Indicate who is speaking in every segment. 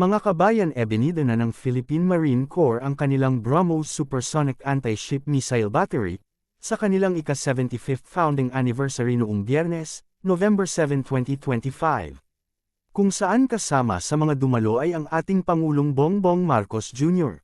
Speaker 1: Mga kabayan, ebinida na ng Philippine Marine Corps ang kanilang BrahMos Supersonic Anti-Ship Missile Battery sa kanilang ika-75th founding anniversary noong Biyernes, November 7, 2025. Kung saan kasama sa mga dumalo ay ang ating Pangulong Bongbong Marcos Jr.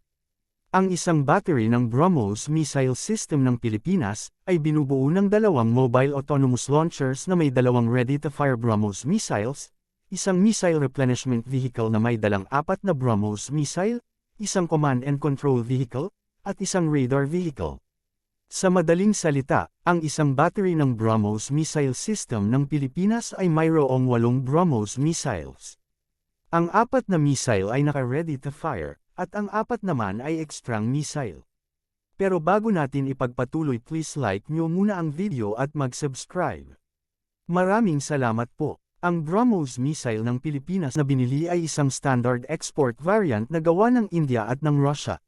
Speaker 1: Ang isang battery ng BrahMos missile system ng Pilipinas ay binubuo ng dalawang mobile autonomous launchers na may dalawang ready-to-fire BrahMos missiles, isang missile replenishment vehicle na may dalang 4 na BrahMos missile, isang command and control vehicle, at isang radar vehicle. Sa madaling salita, ang isang battery ng BrahMos missile system ng Pilipinas ay mayroong 8 BrahMos missiles. Ang 4 na missile ay naka-ready to fire, at ang 4 naman ay extrang missile. Pero bago natin ipagpatuloy, please like nyo muna ang video at mag-subscribe. Maraming salamat po. Ang BrahMos missile ng Pilipinas na binili ay isang standard export variant na gawa ng India at ng Russia.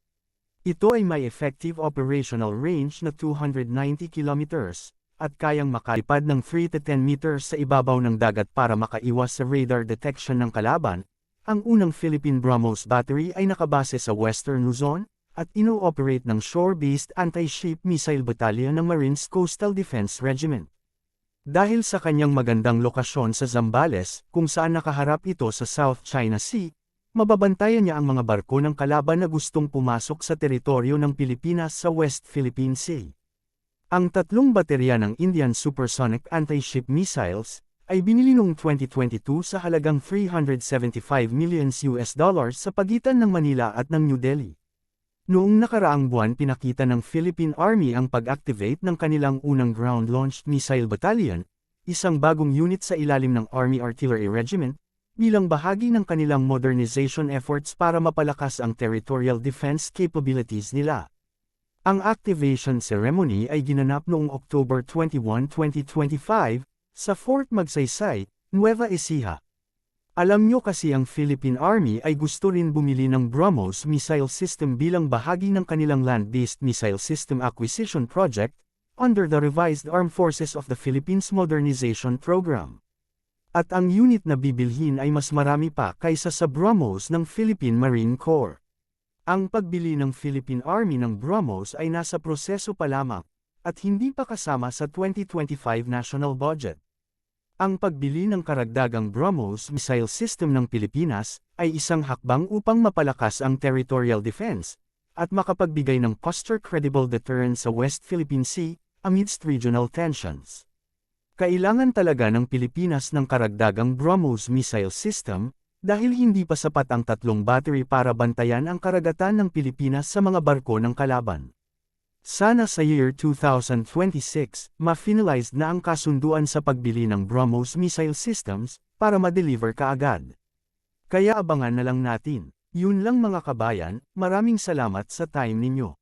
Speaker 1: Ito ay may effective operational range na 290 kilometers, at kayang makalipad ng 3 to 10 meters sa ibabaw ng dagat para makaiwas sa radar detection ng kalaban. Ang unang Philippine BrahMos battery ay nakabase sa Western Luzon, at ino-operate ng Shore-Based Anti-Ship Missile Battalion ng Marines Coastal Defense Regiment. Dahil sa kanyang magandang lokasyon sa Zambales, kung saan nakaharap ito sa South China Sea, mababantayan niya ang mga barko ng kalaban na gustong pumasok sa teritoryo ng Pilipinas sa West Philippine Sea. Ang 3 baterya ng Indian Supersonic Anti-Ship Missiles ay binili noong 2022 sa halagang $375 million sa pagitan ng Manila at ng New Delhi. Noong nakaraang buwan, pinakita ng Philippine Army ang pag-activate ng kanilang unang ground-launched missile battalion, isang bagong unit sa ilalim ng Army Artillery Regiment, bilang bahagi ng kanilang modernization efforts para mapalakas ang territorial defense capabilities nila. Ang activation ceremony ay ginanap noong October 21, 2025, sa Fort Magsaysay, Nueva Ecija. Alam nyo kasi ang Philippine Army ay gusto rin bumili ng BrahMos missile system bilang bahagi ng kanilang land-based missile system acquisition project, under the Revised Armed Forces of the Philippines Modernization Program. At ang unit na bibilhin ay mas marami pa kaysa sa BrahMos ng Philippine Marine Corps. Ang pagbili ng Philippine Army ng BrahMos ay nasa proseso pa lamang, at hindi pa kasama sa 2025 national budget. Ang pagbili ng karagdagang BrahMos missile system ng Pilipinas ay isang hakbang upang mapalakas ang territorial defense, at makapagbigay ng cost-credible deterrence sa West Philippine Sea, amidst regional tensions. Kailangan talaga ng Pilipinas ng karagdagang BrahMos missile system, dahil hindi pa sapat ang 3 battery para bantayan ang karagatan ng Pilipinas sa mga barko ng kalaban. Sana sa year 2026, ma-finalized na ang kasunduan sa pagbili ng BrahMos missile systems, para ma-deliver kaagad. Kaya abangan na lang natin. Yun lang mga kabayan, maraming salamat sa time ninyo.